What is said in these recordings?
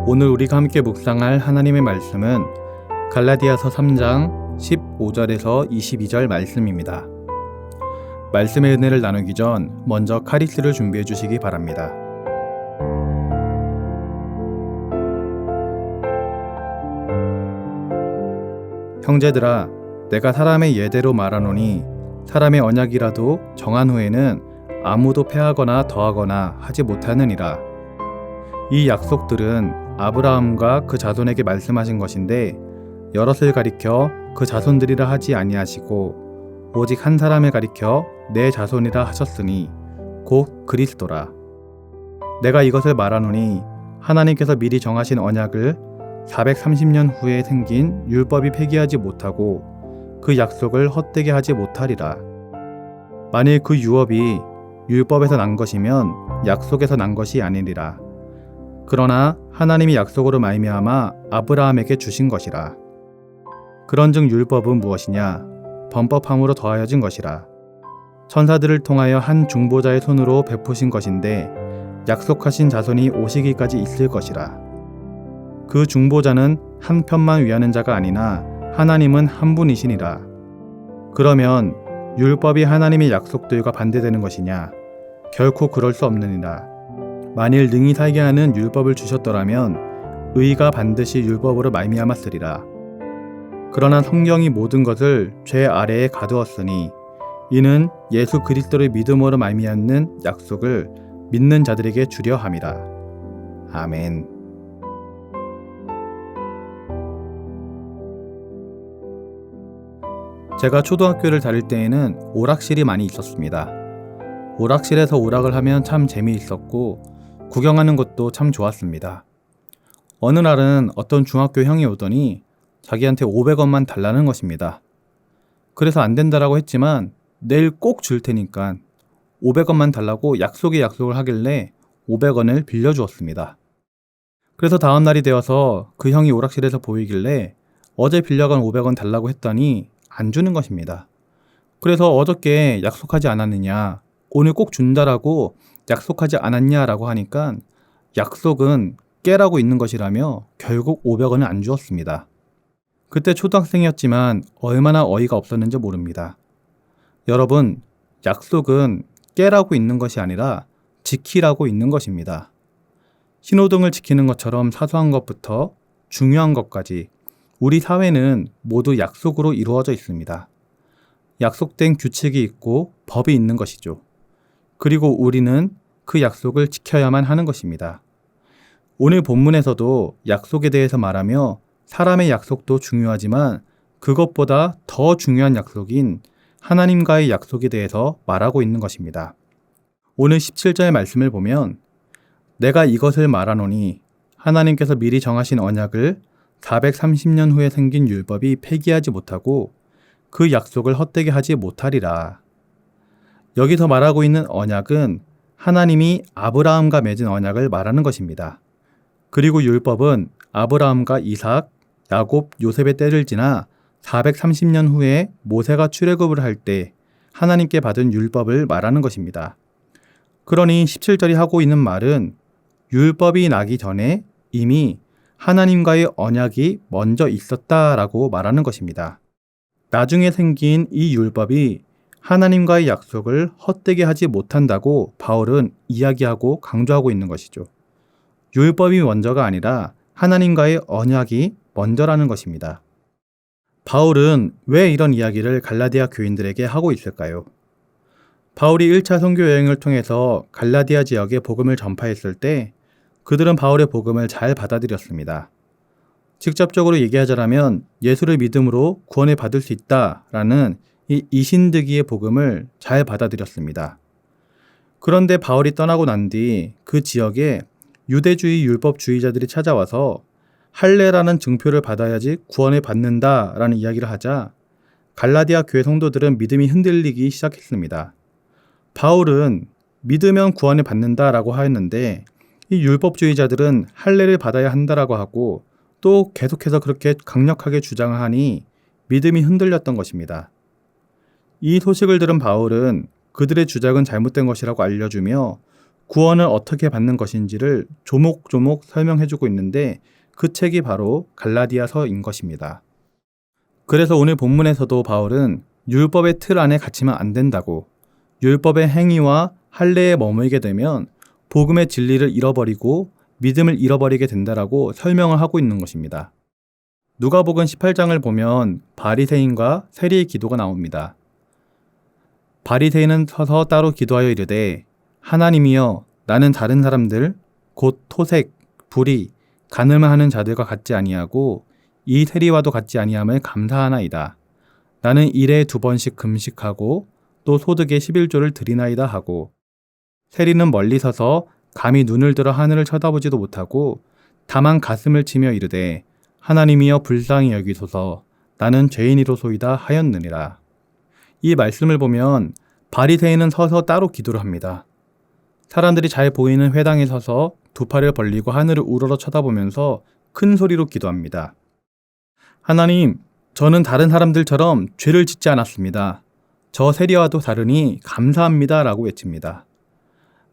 오늘 우리가 함께 묵상할 하나님의 말씀은 갈라디아서 3장 15절에서 22절 말씀입니다. 말씀의 은혜를 나누기 전 먼저 카리스를 준비해 주시기 바랍니다. 형제들아, 내가 사람의 예대로 말하노니 사람의 언약이라도 정한 후에는 아무도 패하거나 더하거나 하지 못하느니라. 이 약속들은 아브라함과 그 자손에게 말씀하신 것인데 여럿을 가리켜 그 자손들이라 하지 아니하시고 오직 한 사람을 가리켜 내 자손이라 하셨으니 곧 그리스도라. 내가 이것을 말하노니 하나님께서 미리 정하신 언약을 430년 후에 생긴 율법이 폐기하지 못하고 그 약속을 헛되게 하지 못하리라. 만일 그 유업이 율법에서 난 것이면 약속에서 난 것이 아니리라. 그러나 하나님이 약속으로 말미암아 아브라함에게 주신 것이라. 그런즉 율법은 무엇이냐? 범법함으로 더하여진 것이라. 천사들을 통하여 한 중보자의 손으로 베푸신 것인데 약속하신 자손이 오시기까지 있을 것이라. 그 중보자는 한 편만 위하는 자가 아니나 하나님은 한 분이시니라. 그러면 율법이 하나님의 약속들과 반대되는 것이냐? 결코 그럴 수 없느니라. 만일 능히 살게 하는 율법을 주셨더라면 의가 반드시 율법으로 말미암았으리라. 그러나 성경이 모든 것을 죄 아래에 가두었으니 이는 예수 그리스도를 믿음으로 말미암는 약속을 믿는 자들에게 주려 함이라. 아멘. 제가 초등학교를 다닐 때에는 오락실이 많이 있었습니다. 오락실에서 오락을 하면 참 재미있었고 구경하는 것도 참 좋았습니다. 어느 날은 어떤 중학교 형이 오더니 자기한테 500원만 달라는 것입니다. 그래서 안 된다라고 했지만 내일 꼭 줄 테니까 500원만 달라고 약속을 하길래 500원을 빌려주었습니다. 그래서 다음 날이 되어서 그 형이 오락실에서 보이길래 어제 빌려간 500원 달라고 했더니 안 주는 것입니다. 그래서 어저께 약속하지 않았느냐, 오늘 꼭 준다라고 약속하지 않았냐라고 하니까 약속은 깨라고 있는 것이라며 결국 500원을 안 주었습니다. 그때 초등학생이었지만 얼마나 어이가 없었는지 모릅니다. 여러분, 약속은 깨라고 있는 것이 아니라 지키라고 있는 것입니다. 신호등을 지키는 것처럼 사소한 것부터 중요한 것까지 우리 사회는 모두 약속으로 이루어져 있습니다. 약속된 규칙이 있고 법이 있는 것이죠. 그리고 우리는 그 약속을 지켜야만 하는 것입니다. 오늘 본문에서도 약속에 대해서 말하며 사람의 약속도 중요하지만 그것보다 더 중요한 약속인 하나님과의 약속에 대해서 말하고 있는 것입니다. 오늘 17절의 말씀을 보면 내가 이것을 말하노니 하나님께서 미리 정하신 언약을 430년 후에 생긴 율법이 폐기하지 못하고 그 약속을 헛되게 하지 못하리라. 여기서 말하고 있는 언약은 하나님이 아브라함과 맺은 언약을 말하는 것입니다. 그리고 율법은 아브라함과 이삭, 야곱, 요셉의 때를 지나 430년 후에 모세가 출애굽을 할 때 하나님께 받은 율법을 말하는 것입니다. 그러니 17절이 하고 있는 말은 율법이 나기 전에 이미 하나님과의 언약이 먼저 있었다라고 말하는 것입니다. 나중에 생긴 이 율법이 하나님과의 약속을 헛되게 하지 못한다고 바울은 이야기하고 강조하고 있는 것이죠. 율법이 먼저가 아니라 하나님과의 언약이 먼저라는 것입니다. 바울은 왜 이런 이야기를 갈라디아 교인들에게 하고 있을까요? 바울이 1차 선교 여행을 통해서 갈라디아 지역에 복음을 전파했을 때 그들은 바울의 복음을 잘 받아들였습니다. 직접적으로 얘기하자면 예수를 믿음으로 구원을 받을 수 있다라는 이 이신득이의 복음을 잘 받아들였습니다. 그런데 바울이 떠나고 난 뒤 그 지역에 유대주의 율법주의자들이 찾아와서 할례라는 증표를 받아야지 구원을 받는다라는 이야기를 하자 갈라디아 교회 성도들은 믿음이 흔들리기 시작했습니다. 바울은 믿으면 구원을 받는다라고 하였는데 이 율법주의자들은 할례를 받아야 한다라고 하고 또 계속해서 그렇게 강력하게 주장을 하니 믿음이 흔들렸던 것입니다. 이 소식을 들은 바울은 그들의 주장은 잘못된 것이라고 알려주며 구원을 어떻게 받는 것인지를 조목조목 설명해주고 있는데 그 책이 바로 갈라디아서인 것입니다. 그래서 오늘 본문에서도 바울은 율법의 틀 안에 갇히면 안 된다고, 율법의 행위와 할례에 머물게 되면 복음의 진리를 잃어버리고 믿음을 잃어버리게 된다라고 설명을 하고 있는 것입니다. 누가복음 18장을 보면 바리새인과 세리의 기도가 나옵니다. 바리새인은 서서 따로 기도하여 이르되 하나님이여, 나는 다른 사람들 곧 토색, 불의, 간음을 하는 자들과 같지 아니하고 이 세리와도 같지 아니함을 감사하나이다. 나는 일에 2번씩 금식하고 또 소득의 11조를 드리나이다 하고, 세리는 멀리 서서 감히 눈을 들어 하늘을 쳐다보지도 못하고 다만 가슴을 치며 이르되 하나님이여 불쌍히 여기소서, 나는 죄인이로소이다 하였느니라. 이 말씀을 보면 바리새인은 서서 따로 기도를 합니다. 사람들이 잘 보이는 회당에 서서 2팔을 벌리고 하늘을 우러러 쳐다보면서 큰 소리로 기도합니다. 하나님, 저는 다른 사람들처럼 죄를 짓지 않았습니다. 저 세리와도 다르니 감사합니다 라고 외칩니다.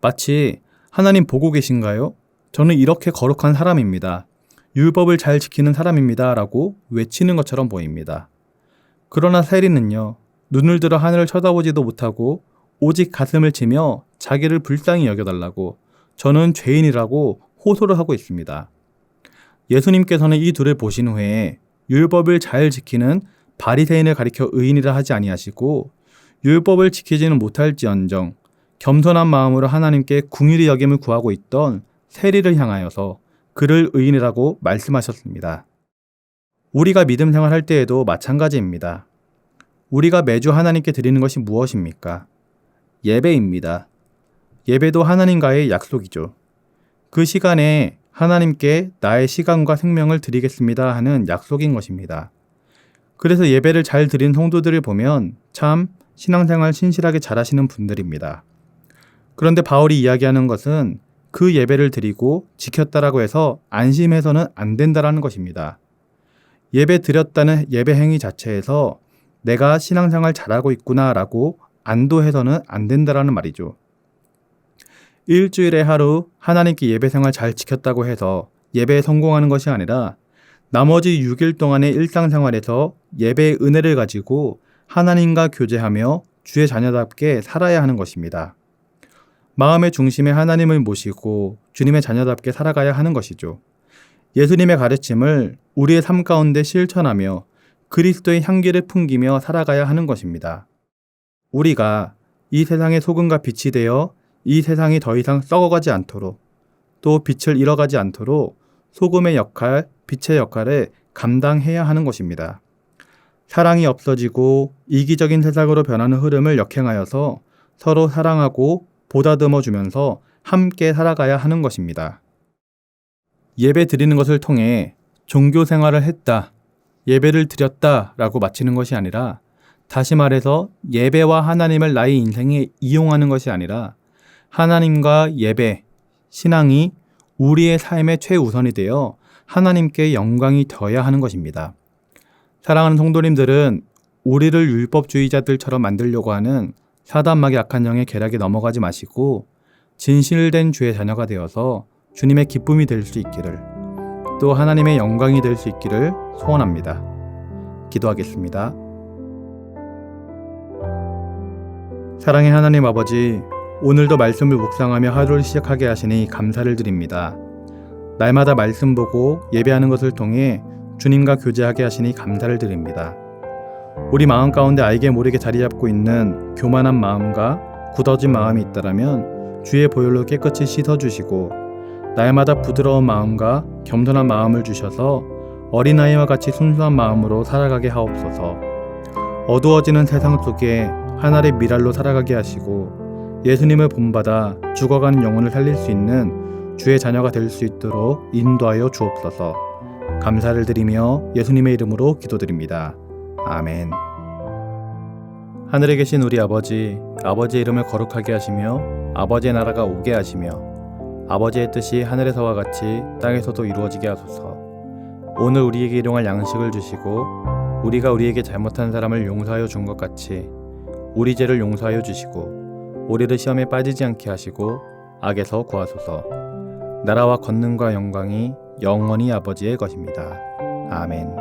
마치 하나님 보고 계신가요? 저는 이렇게 거룩한 사람입니다. 율법을 잘 지키는 사람입니다 라고 외치는 것처럼 보입니다. 그러나 세리는요, 눈을 들어 하늘을 쳐다보지도 못하고 오직 가슴을 치며 자기를 불쌍히 여겨달라고, 저는 죄인이라고 호소를 하고 있습니다. 예수님께서는 이 둘을 보신 후에 율법을 잘 지키는 바리새인을 가리켜 의인이라 하지 아니하시고 율법을 지키지는 못할지언정 겸손한 마음으로 하나님께 긍휼히 여김을 구하고 있던 세리를 향하여서 그를 의인이라고 말씀하셨습니다. 우리가 믿음 생활할 때에도 마찬가지입니다. 우리가 매주 하나님께 드리는 것이 무엇입니까? 예배입니다. 예배도 하나님과의 약속이죠. 그 시간에 하나님께 나의 시간과 생명을 드리겠습니다 하는 약속인 것입니다. 그래서 예배를 잘 드린 성도들을 보면 참 신앙생활 신실하게 잘하시는 분들입니다. 그런데 바울이 이야기하는 것은 그 예배를 드리고 지켰다라고 해서 안심해서는 안 된다라는 것입니다. 예배 드렸다는 예배 행위 자체에서 내가 신앙생활 잘하고 있구나라고 안도해서는 안 된다라는 말이죠. 일주일에 하루 하나님께 예배 생활 잘 지켰다고 해서 예배에 성공하는 것이 아니라 나머지 6일 동안의 일상생활에서 예배의 은혜를 가지고 하나님과 교제하며 주의 자녀답게 살아야 하는 것입니다. 마음의 중심에 하나님을 모시고 주님의 자녀답게 살아가야 하는 것이죠. 예수님의 가르침을 우리의 삶 가운데 실천하며 그리스도의 향기를 풍기며 살아가야 하는 것입니다. 우리가 이 세상의 소금과 빛이 되어 이 세상이 더 이상 썩어가지 않도록, 또 빛을 잃어가지 않도록 소금의 역할, 빛의 역할을 감당해야 하는 것입니다. 사랑이 없어지고 이기적인 세상으로 변하는 흐름을 역행하여서 서로 사랑하고 보다듬어 주면서 함께 살아가야 하는 것입니다. 예배 드리는 것을 통해 종교 생활을 했다, 예배를 드렸다 라고 마치는 것이 아니라, 다시 말해서 예배와 하나님을 나의 인생에 이용하는 것이 아니라 하나님과 예배, 신앙이 우리의 삶의 최우선이 되어 하나님께 영광이 되어야 하는 것입니다. 사랑하는 성도님들은 우리를 율법주의자들처럼 만들려고 하는 사단마귀 악한 영의 계략에 넘어가지 마시고 진실된 주의 자녀가 되어서 주님의 기쁨이 될 수 있기를, 또 하나님의 영광이 될 수 있기를 소원합니다. 기도하겠습니다. 사랑의 하나님 아버지, 오늘도 말씀을 묵상하며 하루를 시작하게 하시니 감사를 드립니다. 날마다 말씀 보고 예배하는 것을 통해 주님과 교제하게 하시니 감사를 드립니다. 우리 마음 가운데 알게 모르게 자리 잡고 있는 교만한 마음과 굳어진 마음이 있다라면 주의 보혈로 깨끗이 씻어주시고 날마다 부드러운 마음과 겸손한 마음을 주셔서 어린아이와 같이 순수한 마음으로 살아가게 하옵소서. 어두워지는 세상 속에 하나의 미랄로 살아가게 하시고 예수님을 본받아 죽어가는 영혼을 살릴 수 있는 주의 자녀가 될 수 있도록 인도하여 주옵소서. 감사를 드리며 예수님의 이름으로 기도드립니다. 아멘. 하늘에 계신 우리 아버지, 아버지의 이름을 거룩하게 하시며 아버지의 나라가 오게 하시며 아버지의 뜻이 하늘에서와 같이 땅에서도 이루어지게 하소서. 오늘 우리에게 일용할 양식을 주시고 우리가 우리에게 잘못한 사람을 용서하여 준 것 같이 우리 죄를 용서하여 주시고 우리를 시험에 빠지지 않게 하시고 악에서 구하소서. 나라와 권능과 영광이 영원히 아버지의 것입니다. 아멘.